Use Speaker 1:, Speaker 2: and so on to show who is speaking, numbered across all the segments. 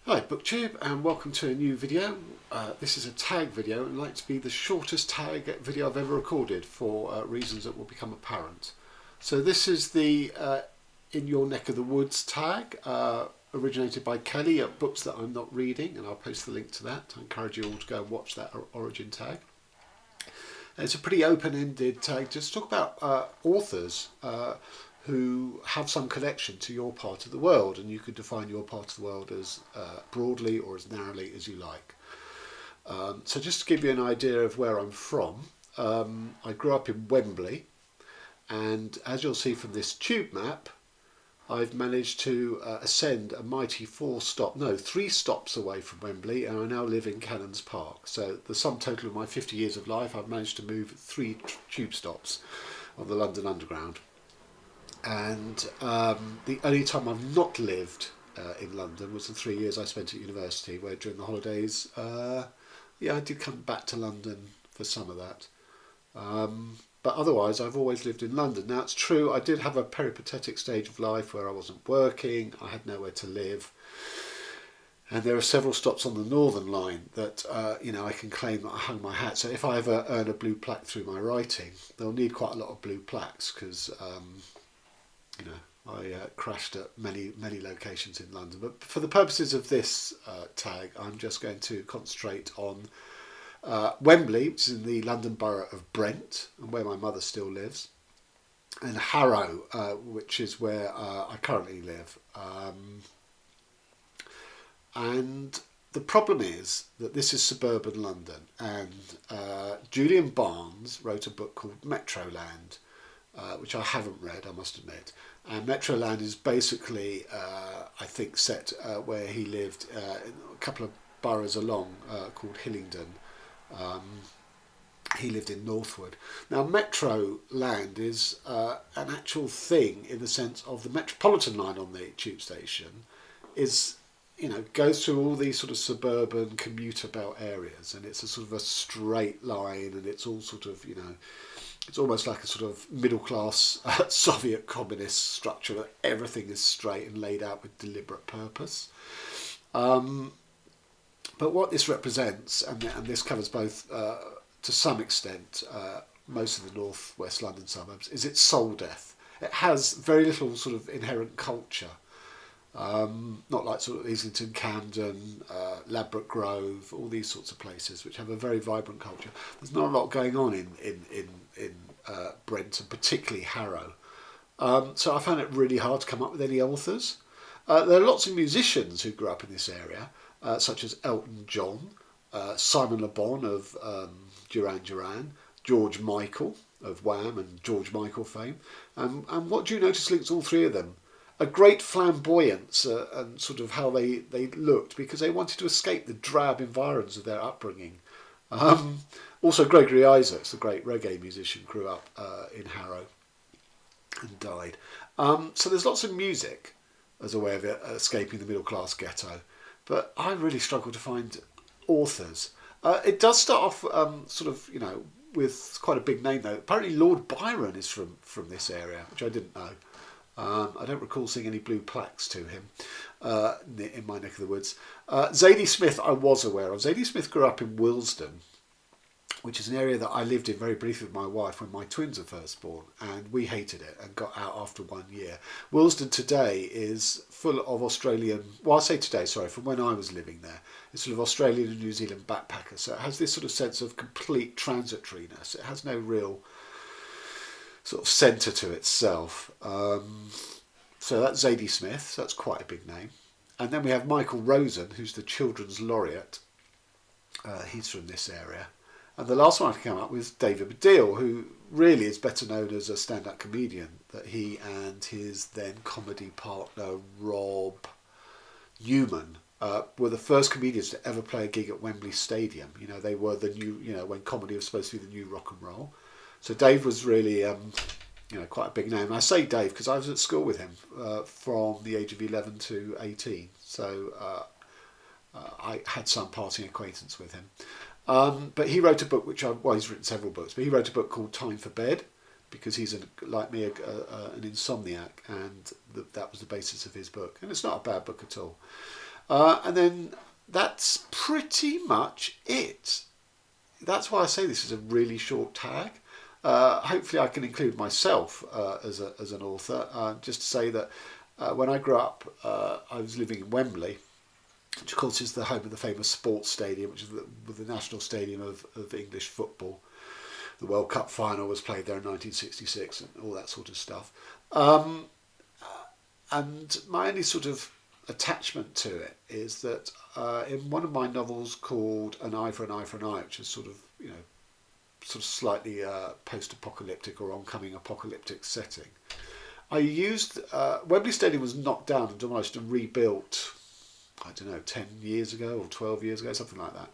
Speaker 1: Hi BookTube, and welcome to a new video. This is a tag video and like to be the shortest tag video I've ever recorded for reasons that will become apparent. So this is the In Your Neck of the Woods tag, originated by Kelly at Books That I'm Not Reading, and I'll post the link to that. I encourage you all to go and watch that origin tag. And it's a pretty open-ended tag, just talk about authors who have some connection to your part of the world, and you could define your part of the world as broadly or as narrowly as you like. So just to give you an idea of where I'm from, I grew up in Wembley, and as you'll see from this tube map, I've managed to ascend a mighty three stops away from Wembley, and I now live in Cannons Park. So the sum total of my 50 years of life, I've managed to move 3 tube stops on the London Underground. And the only time I've not lived in London was the 3 years I spent at university, where during the holidays, I did come back to London for some of that. But otherwise, I've always lived in London. Now, it's true, I did have a peripatetic stage of life where I wasn't working, I had nowhere to live. And there are several stops on the Northern Line that, I can claim that I hung my hat. So if I ever earn a blue plaque through my writing, they'll need quite a lot of blue plaques because... I crashed at many locations in London, but for the purposes of this tag, I'm just going to concentrate on Wembley, which is in the London Borough of Brent, and where my mother still lives, and Harrow, which is where I currently live. And the problem is that this is suburban London, and Julian Barnes wrote a book called Metroland, which I haven't read, I must admit. And Metroland is basically, I think, set where he lived in a couple of boroughs along called Hillingdon. He lived in Northwood. Now, Metroland is an actual thing in the sense of the Metropolitan line on the tube station is, goes through all these sort of suburban commuter belt areas, and it's a sort of a straight line, and it's all sort of, it's almost like a sort of middle-class Soviet communist structure where everything is straight and laid out with deliberate purpose. But what this represents, and this covers both, to some extent, most of the northwest London suburbs, is its soul death. It has very little sort of inherent culture. Not like sort of Islington, Camden, Ladbroke Grove, all these sorts of places which have a very vibrant culture. There's not a lot going on in Brent, and particularly Harrow. So I found it really hard to come up with any authors. There are lots of musicians who grew up in this area, such as Elton John, Simon Le Bon of Duran Duran, George Michael of Wham and George Michael fame. And what do you notice links all three of them? A great flamboyance and sort of how they looked, because they wanted to escape the drab environs of their upbringing. Also, Gregory Isaacs, the great reggae musician, grew up in Harrow and died. So there's lots of music as a way of escaping the middle-class ghetto, but I really struggle to find authors. It does start off with quite a big name, though. Apparently Lord Byron is from this area, which I didn't know. I don't recall seeing any blue plaques to him in my neck of the woods. Zadie Smith I was aware of. Zadie Smith grew up in Willesden, which is an area that I lived in very briefly with my wife when my twins were first born, and we hated it and got out after 1 year. Willesden today is full of Australian, well I say today, sorry, from when I was living there, it's sort of Australian and New Zealand backpackers, so it has this sort of sense of complete transitoriness. It has no real sort of centre to itself. So that's Zadie Smith, so that's quite a big name. And then we have Michael Rosen, who's the Children's Laureate. He's from this area. And the last one I came up with was David Baddiel, who really is better known as a stand-up comedian, that he and his then comedy partner Rob Newman were the first comedians to ever play a gig at Wembley Stadium. They were the new, when comedy was supposed to be the new rock and roll. So Dave was really, quite a big name. I say Dave because I was at school with him from the age of 11 to 18. So I had some passing acquaintance with him. But he wrote a book he's written several books, but he wrote a book called Time for Bed, because he's, like me, an insomniac, and that was the basis of his book. And it's not a bad book at all. And then that's pretty much it. That's why I say this is a really short tag. Hopefully I can include myself as an author, just to say that when I grew up, I was living in Wembley, which of course is the home of the famous sports stadium, which is the national stadium of English football. The World Cup final was played there in 1966 and all that sort of stuff. And my only sort of attachment to it is that in one of my novels called An Eye for an Eye for an Eye, which is sort of, sort of slightly post-apocalyptic or oncoming apocalyptic setting, I used Wembley Stadium was knocked down and demolished and rebuilt, I don't know, 10 years ago or 12 years ago, something like that.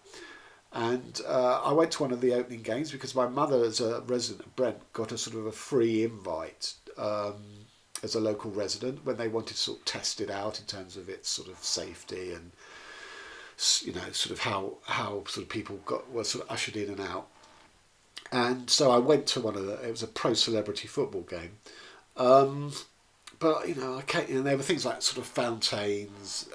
Speaker 1: And I went to one of the opening games because my mother, as a resident of Brent, got a sort of a free invite as a local resident when they wanted to sort of test it out in terms of its sort of safety and, sort of how sort of people were sort of ushered in and out. And so I went to it was a pro celebrity football game. But there were things like sort of fountains,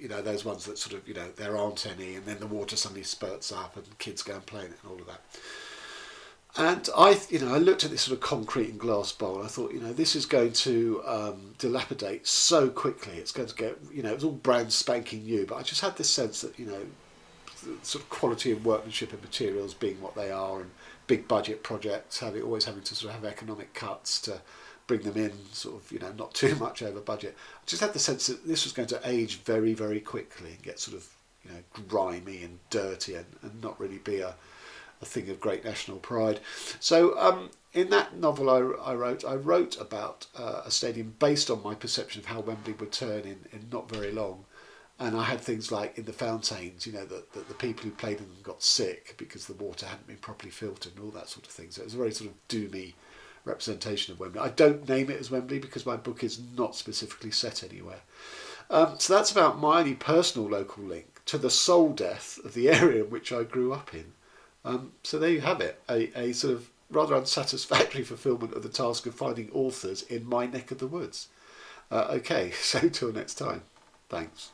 Speaker 1: those ones that sort of, there aren't any, and then the water suddenly spurts up and kids go and play in it and all of that. And I looked at this sort of concrete and glass bowl. I thought, this is going to dilapidate so quickly. It's going to get, it's all brand spanking new. But I just had this sense that, the sort of quality of workmanship and materials being what they are, and big budget projects always having to sort of have economic cuts to bring them in, sort of, not too much over budget. I just had the sense that this was going to age very, very quickly and get sort of, grimy and dirty and not really be a thing of great national pride. So in that novel I wrote about a stadium based on my perception of how Wembley would turn in not very long. And I had things like in the fountains, that the people who played in them got sick because the water hadn't been properly filtered and all that sort of thing. So it was a very sort of doomy representation of Wembley. I don't name it as Wembley because my book is not specifically set anywhere. So that's about my only personal local link to the soul death of the area in which I grew up in. So there you have it, a sort of rather unsatisfactory fulfilment of the task of finding authors in my neck of the woods. Okay, so till next time. Thanks.